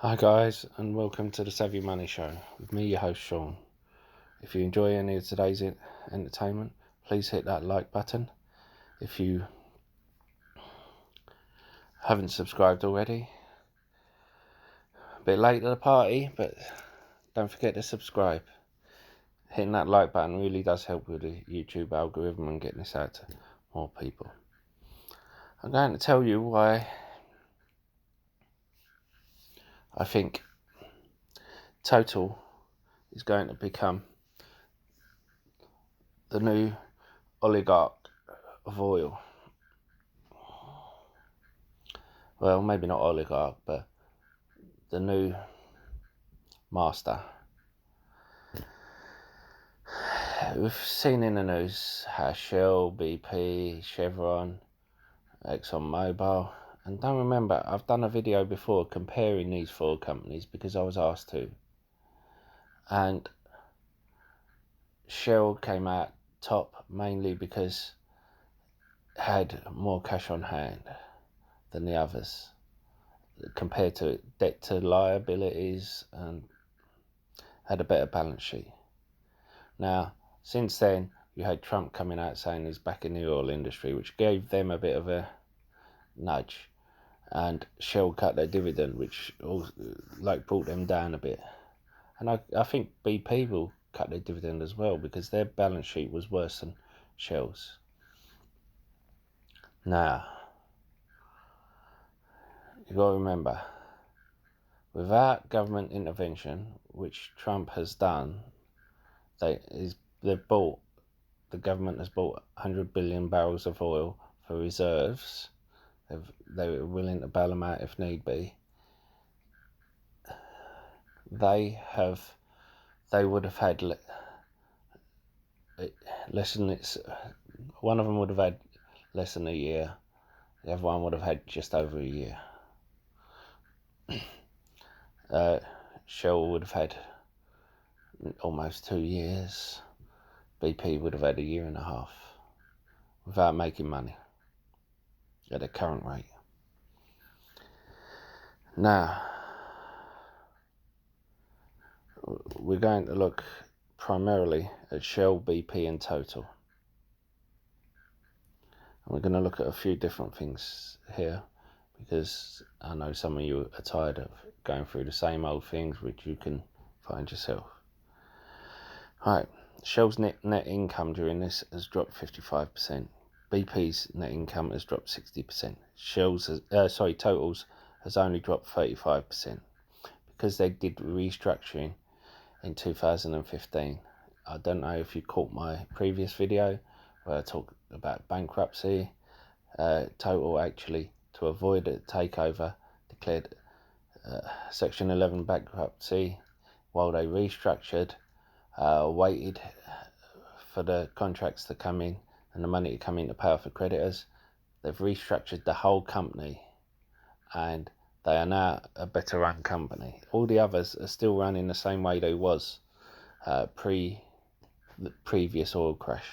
Hi guys, and welcome to the Savvy Money Show with me, your host Sean. If you enjoy any of today's entertainment, please hit that like button. If you haven't subscribed already, a bit late to the party, but don't forget to subscribe. Hitting that like button really does help with the YouTube algorithm and getting this out to more people. I'm going to tell you why I think Total is going to become the new oligarch of oil. Well, maybe not oligarch, but the new master. We've seen in the news how Shell, BP, Chevron, ExxonMobil, and don't remember, I've done a video before comparing these four companies because I was asked to. And Shell came out top mainly because it had more cash on hand than the others compared to debt to liabilities and had a better balance sheet. Now, since then, you had Trump coming out saying he's back in the oil industry, which gave them a bit of a nudge, and Shell cut their dividend, which brought them down a bit. And I think BP will cut their dividend as well because their balance sheet was worse than Shell's. Now, you got to remember, without government intervention, which Trump has done, the government has bought 100 billion barrels of oil for reserves. They were willing to bail them out if need be. They would have had less than one of them would have had less than a year. The other one would have had just over a year. Shell would have had almost 2 years. BP would have had a year and a half without making money at the current rate. Now, we're going to look primarily at Shell, BP and Total. And we're going to look at a few different things here because I know some of you are tired of going through the same old things which you can find yourself. Right, Shell's net income during this has dropped 55%. BP's net income has dropped 60%. Total's has only dropped 35% because they did restructuring in 2015. I don't know if you caught my previous video where I talked about bankruptcy. Total actually, to avoid a takeover, declared Section 11 bankruptcy while they restructured, waited for the contracts to come in and the money to come in to pay off the creditors. They've restructured the whole company and they are now a better run company. All the others are still running the same way they was pre the previous oil crash.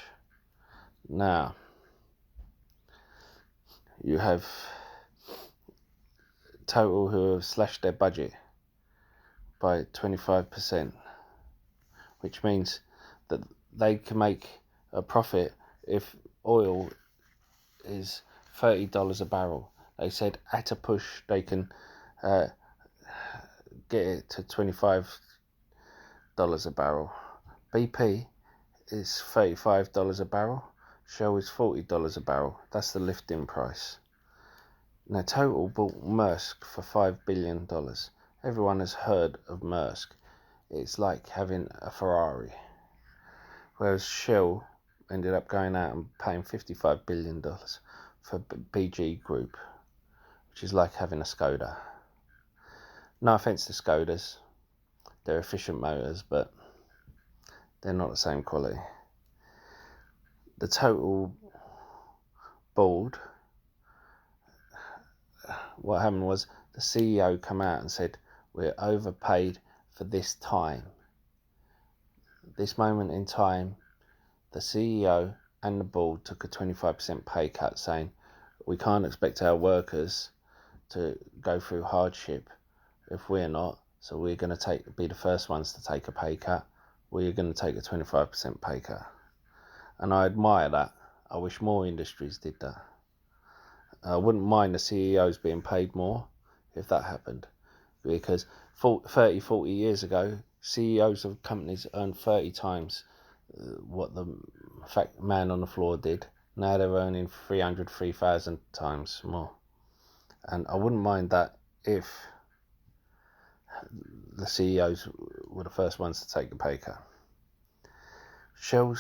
Now, you have Total who have slashed their budget by 25%, which means that they can make a profit if oil is $30 a barrel. They said at a push they can get it to $25 a barrel. BP is $35 a barrel. Shell is $40 a barrel. That's the lifting price. Now, Total bought Maersk for $5 billion. Everyone has heard of Maersk. It's like having a Ferrari. Whereas Shell ended up going out and paying $55 billion for BG Group, which is like having a Skoda. No offence to Skodas. They're efficient motors, but they're not the same quality. The Total board, what happened was the CEO come out and said, we're overpaid for this time. This moment in time, the CEO and the board took a 25% pay cut, saying we can't expect our workers to go through hardship if we're not. So we're going to be the first ones to take a pay cut. We're going to take a 25% pay cut. And I admire that. I wish more industries did that. I wouldn't mind the CEOs being paid more if that happened. Because 30, 40 years ago, CEOs of companies earned 30 times what the man on the floor did. Now they're earning 300, 3,000 times more. And I wouldn't mind that if the CEOs were the first ones to take a pay cut. Shell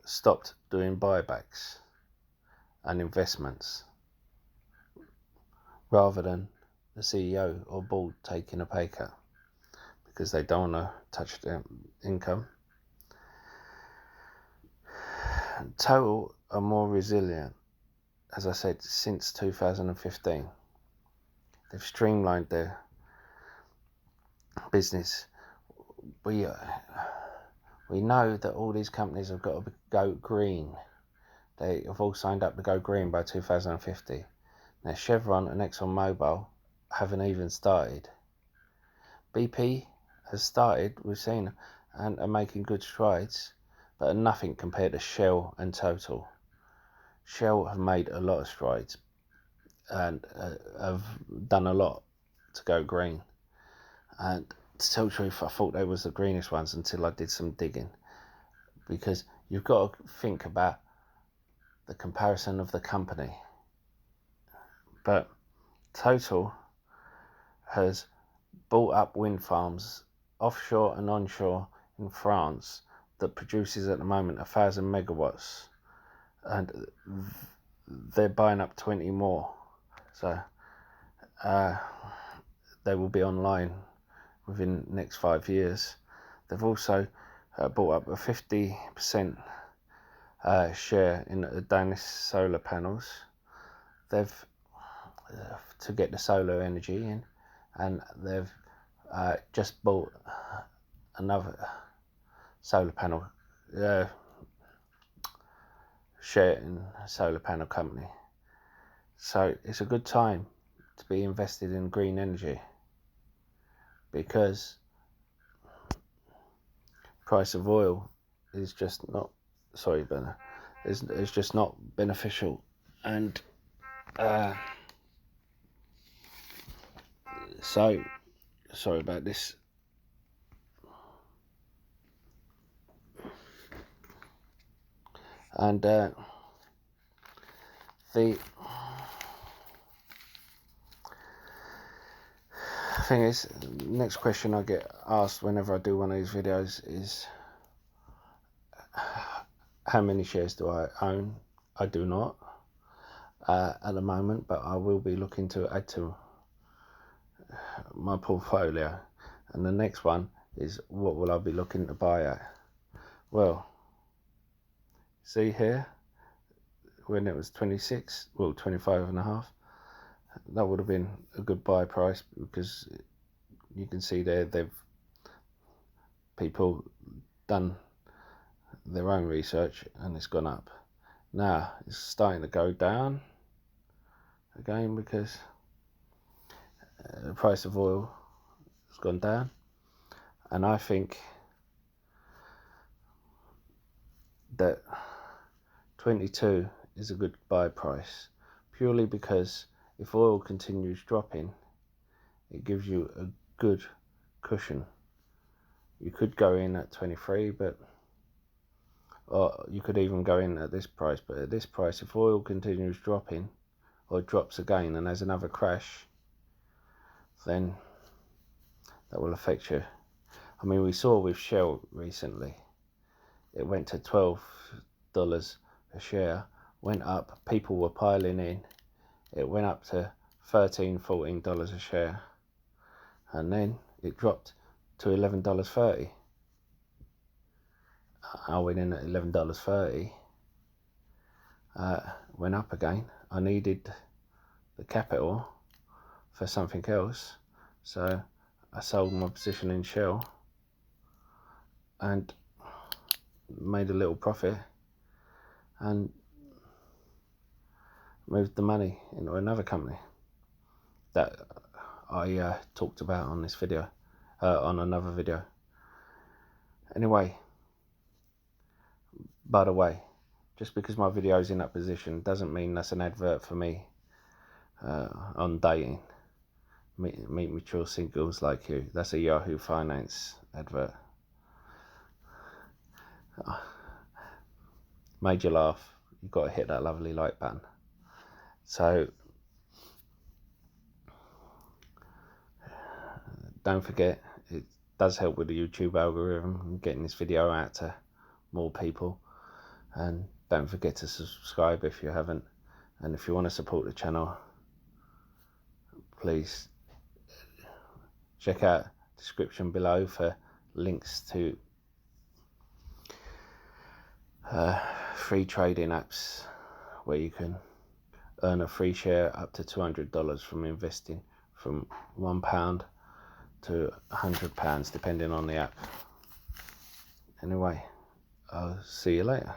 stopped doing buybacks and investments rather than the CEO or board taking a pay cut because they don't want to touch their income. Total are more resilient, as I said, since 2015. They've streamlined their business. We know that all these companies have got to go green. They have all signed up to go green by 2050. Now Chevron and ExxonMobil haven't even started. BP has started, we've seen, and are making good strides, but are nothing compared to Shell and Total. Shell have made a lot of strides and have done a lot to go green. And to tell the truth, I thought they was the greenest ones until I did some digging. Because you've got to think about the comparison of the company. But Total has bought up wind farms offshore and onshore in France that produces at the moment 1,000 megawatts, and they're buying up 20 more. So they will be online within the next 5 years. They've also bought up a 50% share in the Danish solar panels. They've to get the solar energy in, and they've just bought another solar panel share in a solar panel company. So it's a good time to be invested in green energy because price of oil is just not it's just not beneficial. And so sorry about this. And the thing is, next question I get asked whenever I do one of these videos is, how many shares do I own? I do not at the moment, but I will be looking to add to my portfolio. And the next one is, what will I be looking to buy at? Well, see here, when it was 25 and a half, that would have been a good buy price, because you can see there people done their own research and it's gone up. Now it's starting to go down again because the price of oil has gone down, and I think that 22 is a good buy price, purely because if oil continues dropping, it gives you a good cushion. You could go in at 23, or you could even go in at this price, but at this price, if oil continues dropping or drops again and there's another crash, then that will affect you. I mean, we saw with Shell recently, it went to $12 a share, went up, people were piling in, it went up to $13, $14 a share, and then it dropped to $11.30. I went in at $11.30, went up again. I needed the capital for something else, so I sold my position in Shell and made a little profit and moved the money into another company that I talked about on this video, on another video. Anyway, by the way, just because my video is in that position doesn't mean that's an advert for me on dating. Meet mature singles like you. That's a Yahoo Finance advert. Made you laugh. You've got to hit that lovely like button. So don't forget, it does help with the YouTube algorithm and getting this video out to more people. And don't forget to subscribe if you haven't. And if you want to support the channel, please check out the description below for links to free trading apps where you can earn a free share up to $200 from investing from £1 to £100 depending on the app. Anyway, I'll see you later.